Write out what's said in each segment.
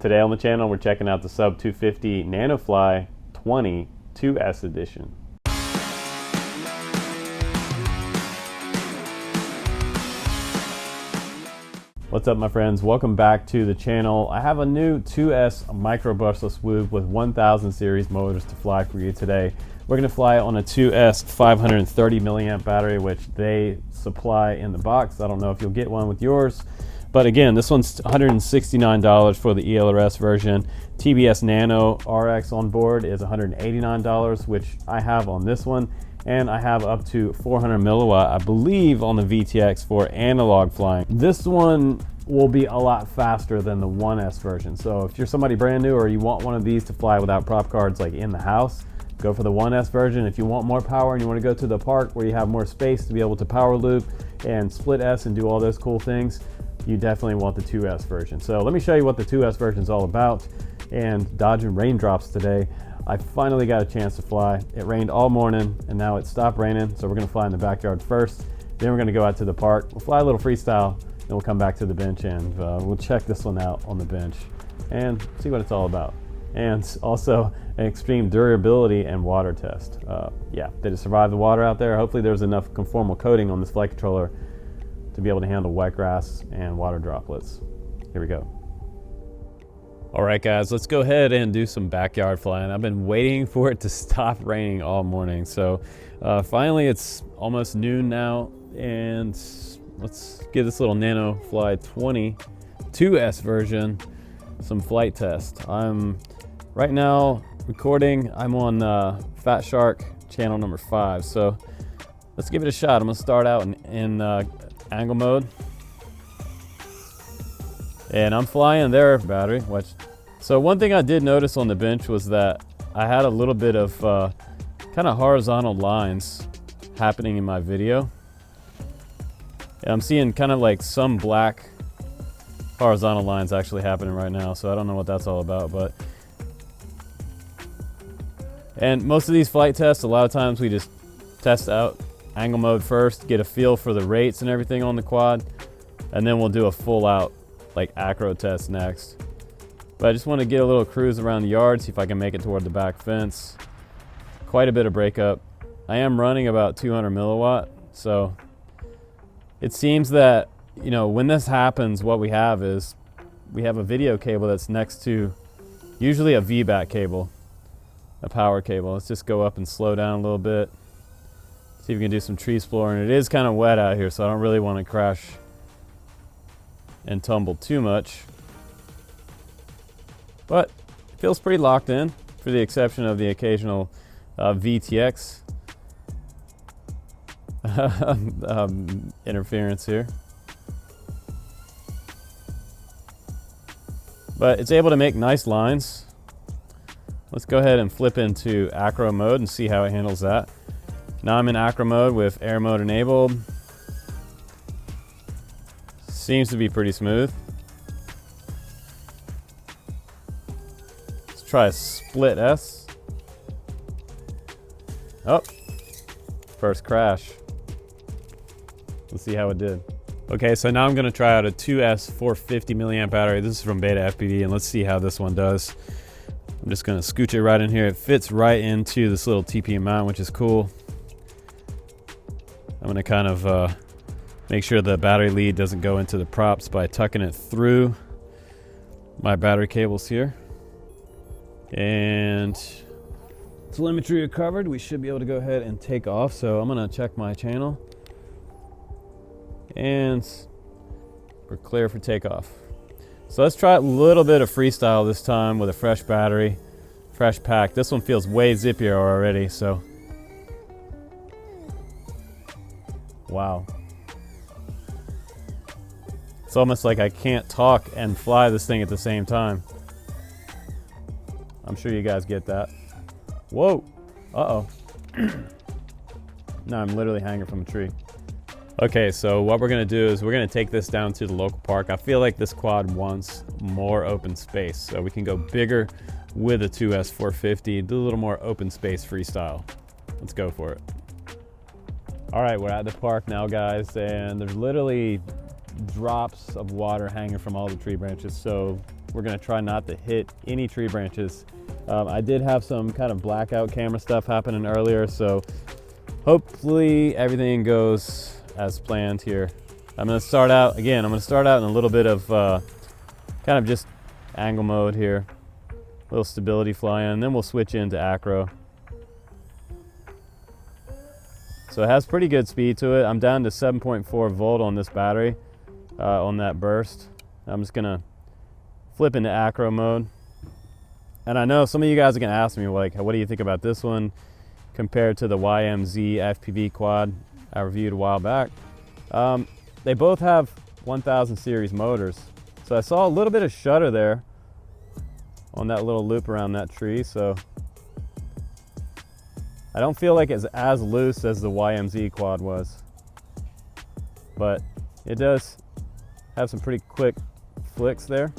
Today on the channel, we're checking out the Sub250 NanoFly20 2S edition. What's up, my friends? Welcome back to the channel. I have a new 2S micro brushless Whoop with 1000 series motors to fly for you today. We're going to fly on a 2S 530 milliamp battery, which they supply in the box. I don't know if you'll get one with yours. But again, this one's $169 for the ELRS version. TBS Nano RX on board is $189, which I have on this one. And I have up to 400 milliwatt, I believe, on the VTX for analog flying. This one will be a lot faster than the 1S version. So if you're somebody brand new or you want one of these to fly without prop cards like in the house, go for the 1S version. If you want more power and you want to go to the park where you have more space to be able to power loop and split S and do all those cool things, you definitely want the 2S version. So let me show you what the 2S version is all about. And dodging raindrops today, I finally got a chance to fly. It rained all morning and now it stopped raining. So we're gonna fly in the backyard first. Then we're gonna go out to the park. We'll fly a little freestyle, then we'll come back to the bench and we'll check this one out on the bench and see what it's all about. And also an extreme durability and water test. Yeah, did it survive the water out there? Hopefully there's enough conformal coating on this flight controller to be able to handle wet grass and water droplets. Here we go. All right, guys, let's go ahead and do some backyard flying. I've been waiting for it to stop raining all morning. So finally it's almost noon now, and let's give this little NanoFly20 2S version some flight test. I'm right now recording. I'm on Fat Shark channel number 5. So let's give it a shot. I'm gonna start out in angle mode, and I'm flying their battery. Watch. So one thing I did notice on the bench was that I had a little bit of kind of horizontal lines happening in my video, and I'm seeing kind of like some black horizontal lines actually happening right now. So I don't know what that's all about, and most of these flight tests, a lot of times we just test out angle mode first, get a feel for the rates and everything on the quad, and then we'll do a full out like acro test next. But I just want to get a little cruise around the yard, see if I can make it toward the back fence. Quite a bit of breakup. I am running about 200 milliwatt, so it seems that, you know, when this happens, what we have is we have a video cable that's next to usually a VBAC cable, a power cable. Let's just go up and slow down a little bit. See if we can do some tree exploring. It is kind of wet out here, so I don't really want to crash and tumble too much. But it feels pretty locked in, for the exception of the occasional VTX interference here. But it's able to make nice lines. Let's go ahead and flip into acro mode and see how it handles that. Now I'm in acro mode with air mode enabled. Seems to be pretty smooth. Let's try a split S. Oh, first crash. Let's see how it did. Okay, so now I'm gonna try out a 2S 450 milliamp battery. This is from Beta FPV, and let's see how this one does. I'm just gonna scooch it right in here. It fits right into this little TP mount, which is cool. I'm gonna kind of make sure the battery lead doesn't go into the props by tucking it through my battery cables here. And telemetry recovered. We should be able to go ahead and take off. So I'm gonna check my channel, and we're clear for takeoff. So let's try a little bit of freestyle this time with a fresh battery, fresh pack. This one feels way zippier already, so. Wow. It's almost like I can't talk and fly this thing at the same time. I'm sure you guys get that. Whoa. Uh-oh. No, I'm literally hanging from a tree. Okay, so what we're gonna do is we're gonna take this down to the local park. I feel like this quad wants more open space, so we can go bigger with a 2S 450, do a little more open space freestyle. Let's go for it. All right, we're at the park now, guys, and there's literally drops of water hanging from all the tree branches. So we're gonna try not to hit any tree branches. I did have some kind of blackout camera stuff happening earlier, so hopefully everything goes as planned here. I'm gonna start out in a little bit of kind of just angle mode here, a little stability flying, and then we'll switch into acro. So it has pretty good speed to it. I'm down to 7.4 volt on this battery on that burst. I'm just gonna flip into acro mode. And I know some of you guys are gonna ask me, like, what do you think about this one compared to the YMZ FPV quad I reviewed a while back? They both have 1000 series motors. So I saw a little bit of shutter there on that little loop around that tree. So I don't feel like it's as loose as the YMZ quad was, but it does have some pretty quick flicks there.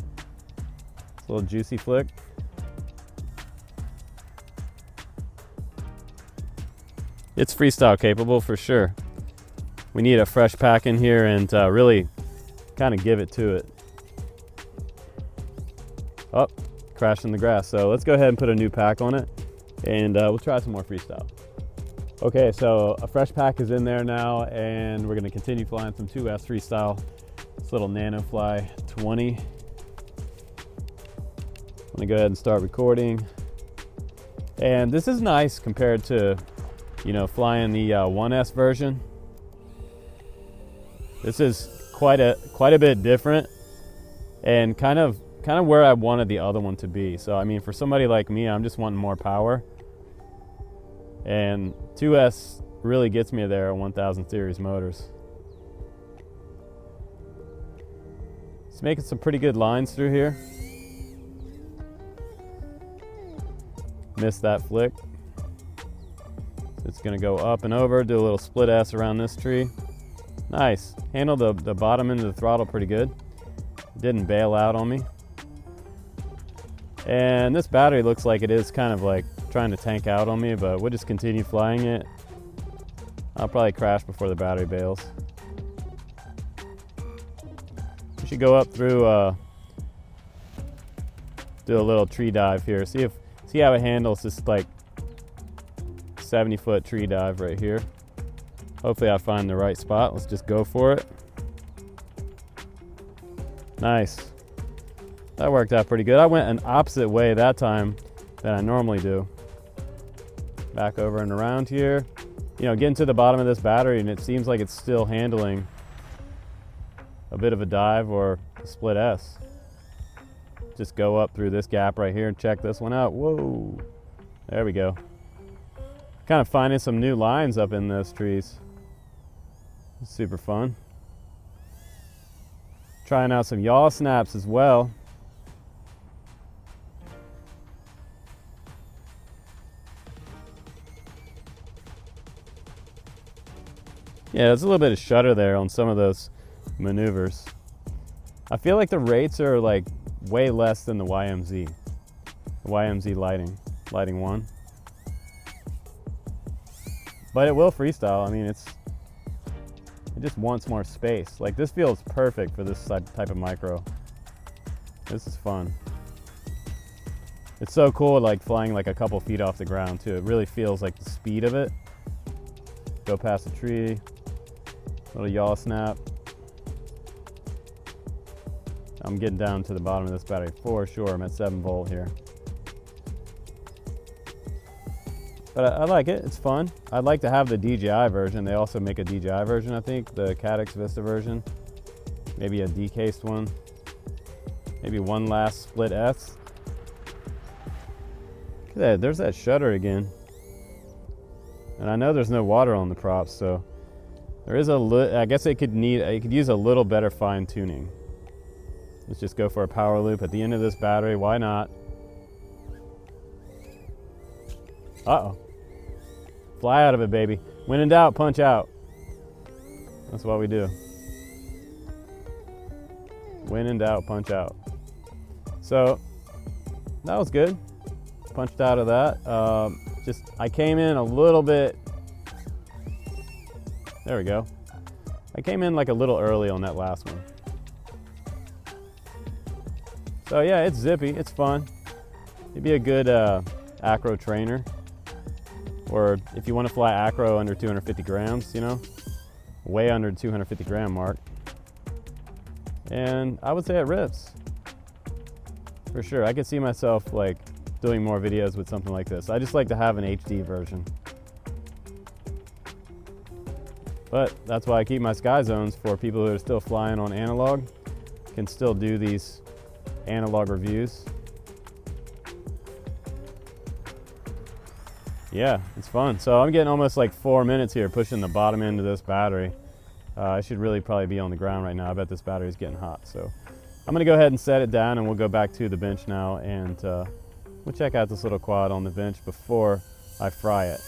It's a little juicy flick. It's freestyle capable for sure. We need a fresh pack in here and really kind of give it to it. Oh, crashed in the grass. So let's go ahead and put a new pack on it, and we'll try some more freestyle. Okay, so a fresh pack is in there now, and we're gonna continue flying some 2S freestyle. This little NanoFly20. I'm gonna go ahead and start recording. And this is nice compared to, you know, flying the 1S version. This is quite a bit different, and kind of where I wanted the other one to be. So I mean, for somebody like me, I'm just wanting more power, and 2S really gets me there on 1000 series motors. It's making some pretty good lines through here. Missed that flick. It's gonna go up and over, do a little split S around this tree. Nice. Handled the bottom end of the throttle pretty good. Didn't bail out on me. And this battery looks like it is kind of like trying to tank out on me, but we'll just continue flying it. I'll probably crash before the battery bails. We should go up through, do a little tree dive here. See how it handles this like 70-foot tree dive right here. Hopefully I find the right spot. Let's just go for it. Nice. That worked out pretty good. I went an opposite way that time than I normally do. Back over and around here. You know, getting to the bottom of this battery, and it seems like it's still handling a bit of a dive or a split S. Just go up through this gap right here and check this one out. Whoa. There we go. Kind of finding some new lines up in those trees. It's super fun. Trying out some yaw snaps as well. Yeah, there's a little bit of shutter there on some of those maneuvers. I feel like the rates are like way less than the YMZ. The YMZ lighting one. But it will freestyle. I mean, it just wants more space. Like, this feels perfect for this type of micro. This is fun. It's so cool, like flying like a couple feet off the ground too. It really feels like the speed of it. Go past a tree, little yaw snap. I'm getting down to the bottom of this battery for sure. I'm at 7 volt here. But I like it, it's fun. I'd like to have the DJI version. They also make a DJI version, I think, the Caddx Vista version. Maybe a decased one. Maybe one last split S. Look at that, there's that shutter again. And I know there's no water on the props, so there is I guess it could use a little better fine tuning. Let's just go for a power loop at the end of this battery, why not? Uh-oh. Fly out of it, baby. When in doubt, punch out. That's what we do. When in doubt, punch out. So, that was good. Punched out of that. I came in a little bit. There we go. I came in like a little early on that last one. So yeah, it's zippy, it's fun. It'd be a good acro trainer, or if you want to fly acro under 250 grams, you know, way under 250 gram mark. And I would say it rips for sure. I could see myself like doing more videos with something like this. I just like to have an HD version, but that's why I keep my sky zones for people who are still flying on analog, can still do these analog reviews. Yeah, it's fun. So I'm getting almost like 4 minutes here pushing the bottom end of this battery. I should really probably be on the ground right now. I bet this battery is getting hot. So I'm gonna go ahead and set it down, and we'll go back to the bench now, and we'll check out this little quad on the bench before I fry it.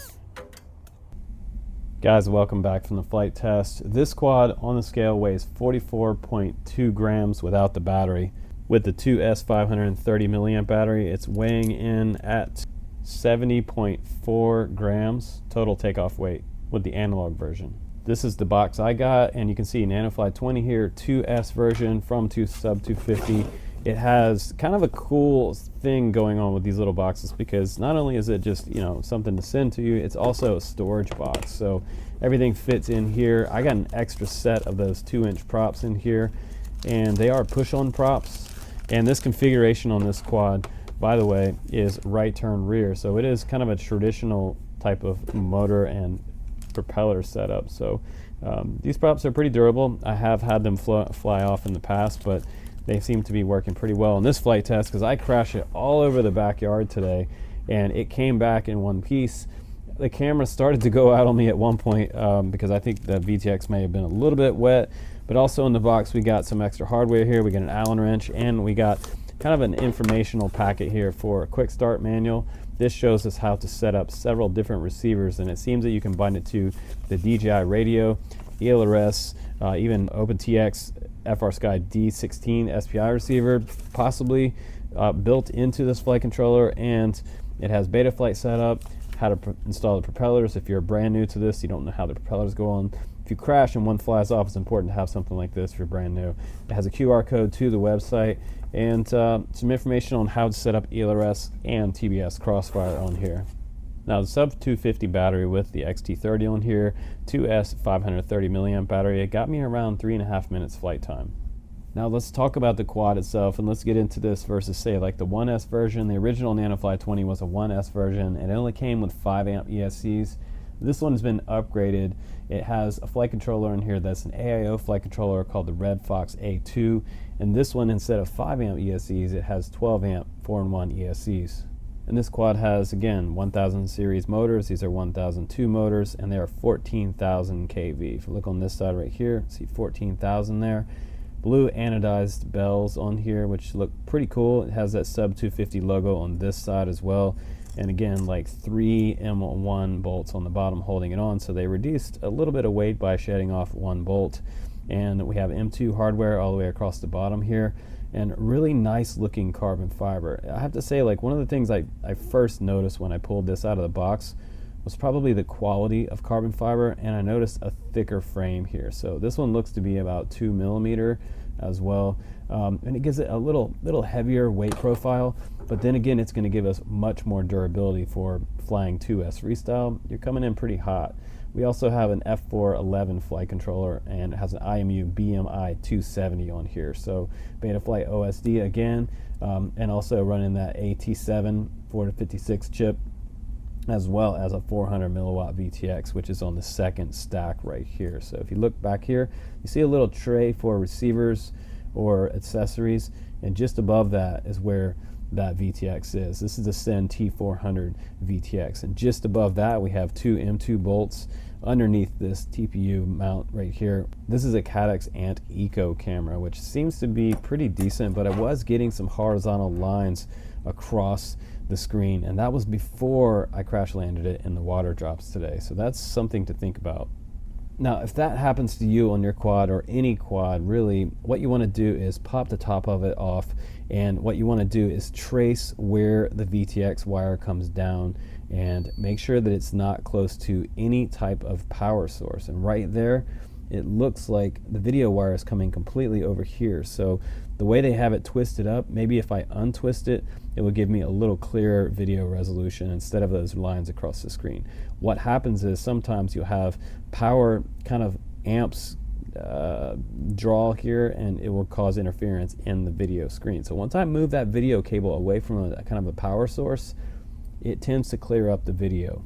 Guys, welcome back from the flight test. This quad on the scale weighs 44.2 grams without the battery. With the 2S 530 milliamp battery, it's weighing in at 70.4 grams total takeoff weight with the analog version. This is the box I got, and you can see NanoFly20 here, 2S version from Sub250. It has kind of a cool thing going on with these little boxes, because not only is it just, you know, something to send to you, it's also a storage box. So everything fits in here. I got an extra set of those 2-inch props in here, and they are push-on props. And this configuration on this quad, by the way, is right turn rear. So it is kind of a traditional type of motor and propeller setup. So these props are pretty durable. I have had them fly off in the past, but they seem to be working pretty well in this flight test, because I crashed it all over the backyard today and it came back in one piece. The camera started to go out on me at one point because I think the VTX may have been a little bit wet, but also in the box we got some extra hardware here. We got an Allen wrench, and we got kind of an informational packet here for a quick start manual. This shows us how to set up several different receivers, and it seems that you can bind it to the DJI radio, ELRS, even OpenTX FrSky D16 SPI receiver, possibly built into this flight controller. And it has Betaflight setup, how to install the propellers. If you're brand new to this, you don't know how the propellers go on. If you crash and one flies off, it's important to have something like this if you're brand new. It has a QR code to the website, and some information on how to set up ELRS and TBS Crossfire on here. Now the Sub250 battery with the XT30 on here, 2S 530 milliamp battery, it got me around 3.5 minutes flight time. Now let's talk about the quad itself, and let's get into this versus say like the 1S version. The original NanoFly20 was a 1S version, and it only came with 5 amp ESCs. This one's been upgraded. It has a flight controller in here that's an AIO flight controller called the Red Fox A2, and this one, instead of 5 amp ESCs, it has 12 amp 4-in-1 ESCs. And this quad has, again, 1000 series motors. These are 1002 motors, and they are 14,000 kV. If you look on this side right here, see 14,000 there. Blue anodized bells on here, which look pretty cool. It has that Sub250 logo on this side as well. And again, like 3 M1 bolts on the bottom holding it on. So they reduced a little bit of weight by shedding off 1 bolt. And we have M2 hardware all the way across the bottom here, and really nice looking carbon fiber. I have to say, like, one of the things I first noticed when I pulled this out of the box was probably the quality of carbon fiber, and I noticed a thicker frame here. So this one looks to be about 2 millimeter as well, and it gives it a little heavier weight profile, but then again, it's going to give us much more durability for flying 2S Freestyle. You're coming in pretty hot. We also have an F411 flight controller, and it has an IMU BMI 270 on here. So Betaflight OSD again, and also running that AT7 456 chip, as well as a 400 milliwatt VTX, which is on the second stack right here. So if you look back here, you see a little tray for receivers or accessories, and just above that is where that VTX is. This is the Sen T400 VTX, and just above that we have 2 M2 bolts underneath this TPU mount right here. This is a Caddx Ant Eco camera, which seems to be pretty decent, but I was getting some horizontal lines across the screen, and that was before I crash landed it in the water drops today. So that's something to think about. Now, if that happens to you on your quad, or any quad really, what you want to do is pop the top of it off, and what you want to do is trace where the VTX wire comes down and make sure that it's not close to any type of power source. And right there, it looks like the video wire is coming completely over here. So the way they have it twisted up, maybe if I untwist it, it would give me a little clearer video resolution instead of those lines across the screen. What happens is sometimes you'll have power kind of amps draw here, and it will cause interference in the video screen. So once I move that video cable away from a kind of a power source, it tends to clear up the video.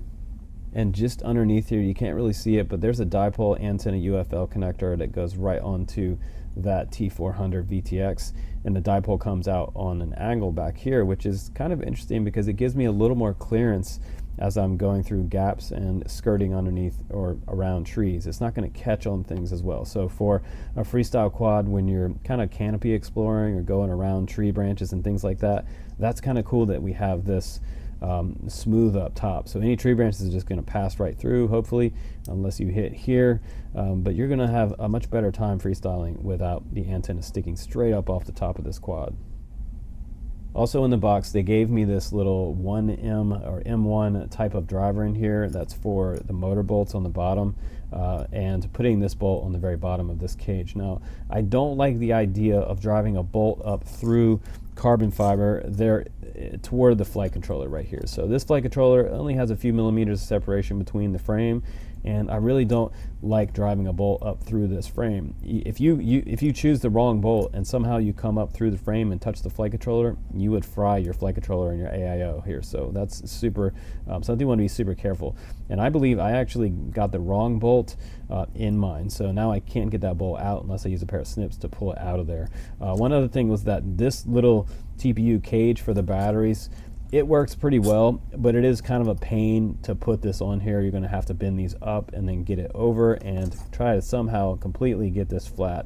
And just underneath here, you can't really see it, but there's a dipole antenna UFL connector that goes right onto that T400 VTX, and the dipole comes out on an angle back here, which is kind of interesting because it gives me a little more clearance as I'm going through gaps and skirting underneath or around trees. It's not going to catch on things as well. So for a freestyle quad, when you're kind of canopy exploring or going around tree branches and things like that, that's kind of cool that we have this smooth up top. So any tree branches is just going to pass right through, hopefully, unless you hit here. But you're going to have a much better time freestyling without the antenna sticking straight up off the top of this quad. Also in the box, they gave me this little 1M or M1 type of driver in here. That's for the motor bolts on the bottom, and putting this bolt on the very bottom of this cage. Now, I don't like the idea of driving a bolt up through carbon fiber there toward the flight controller right here. So this flight controller only has a few millimeters of separation between the frame, and I really don't like driving a bolt up through this frame. If you choose the wrong bolt and somehow you come up through the frame and touch the flight controller, you would fry your flight controller and your AIO here. So that's super something you want to be super careful. And I believe I actually got the wrong bolt in mine, so now I can't get that bolt out unless I use a pair of snips to pull it out of there. One other thing was that this little TPU cage for the batteries, it works pretty well, but it is kind of a pain to put this on here. You're going to have to bend these up and then get it over and try to somehow completely get this flat.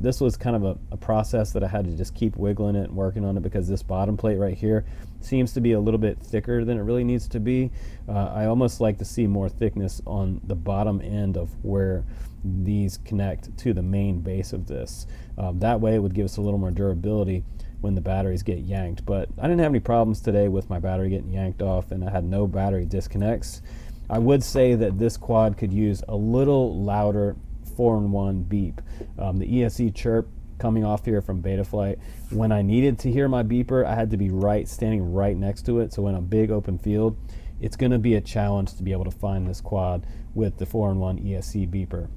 This was kind of a process that I had to just keep wiggling it and working on it, because this bottom plate right here seems to be a little bit thicker than it really needs to be. I almost like to see more thickness on the bottom end of where these connect to the main base of this. That way it would give us a little more durability when the batteries get yanked. But I didn't have any problems today with my battery getting yanked off, and I had no battery disconnects. I would say that this quad could use a little louder 4-in-1 beep. The ESC chirp coming off here from Betaflight, when I needed to hear my beeper, I had to be standing right next to it. So in a big open field, it's going to be a challenge to be able to find this quad with the 4-in-1 ESC beeper.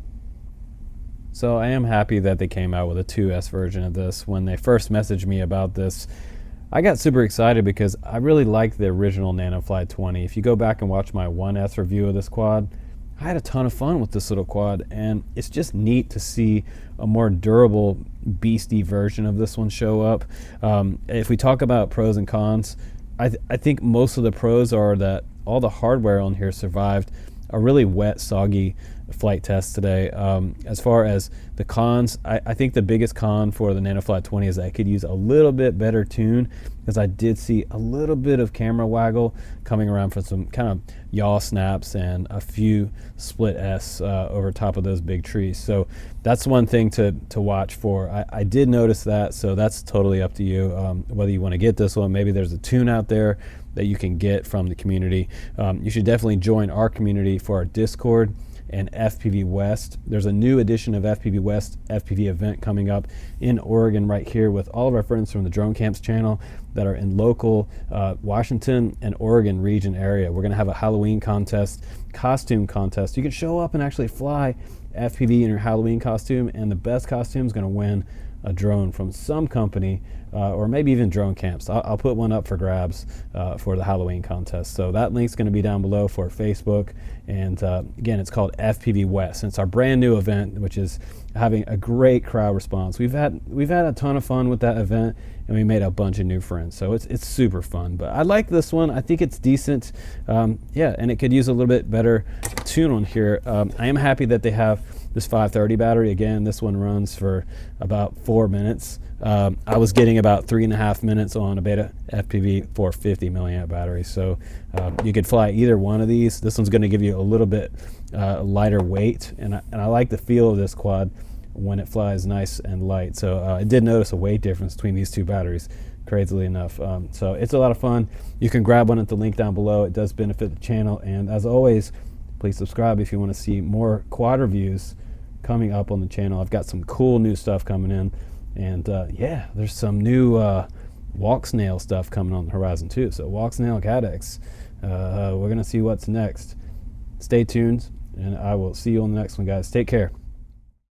So I am happy that they came out with a 2S version of this. When they first messaged me about this, I got super excited because I really like the original NanoFly20. If you go back and watch my 1S review of this quad, I had a ton of fun with this little quad, and it's just neat to see a more durable, beastie version of this one show up. If we talk about pros and cons, I think most of the pros are that all the hardware on here survived a really wet, soggy flight test today. As far as the cons, I think the biggest con for the NanoFly20 is that I could use a little bit better tune, because I did see a little bit of camera waggle coming around from some kind of yaw snaps and a few split S over top of those big trees. So that's one thing to watch for. I did notice that, so that's totally up to you whether you want to get this one. Maybe there's a tune out there that you can get from the community. You should definitely join our community for our Discord and FPV West. There's a new edition of FPV West FPV event coming up in Oregon right here with all of our friends from the Drone Camps channel that are in local Washington and Oregon region area. We're going to have a Halloween contest, costume contest. You can show up and actually fly FPV in your Halloween costume, and the best costume is going to win a drone from some company, or maybe even Drone Camps. I'll put one up for grabs for the Halloween contest. So that link's going to be down below for Facebook. And again, it's called FPV West. And it's our brand new event, which is having a great crowd response. We've had a ton of fun with that event, and we made a bunch of new friends. So it's super fun. But I like this one. I think it's decent. Yeah, and it could use a little bit better tune on here. I am happy that they have this 530 battery. Again, this one runs for about 4 minutes. I was getting about 3.5 minutes on a Beta FPV 450 milliamp battery. So you could fly either one of these. This one's going to give you a little bit lighter weight, and I like the feel of this quad when it flies nice and light. So I did notice a weight difference between these two batteries, crazily enough. So it's a lot of fun. You can grab one at the link down below. It does benefit the channel, and as always, please subscribe if you want to see more quad reviews coming up on the channel. I've got some cool new stuff coming in, And yeah, there's some new walk snail stuff coming on the horizon too. So walk snail cadex, we're gonna see what's next. Stay tuned, and I will see you on the next one, guys. Take care.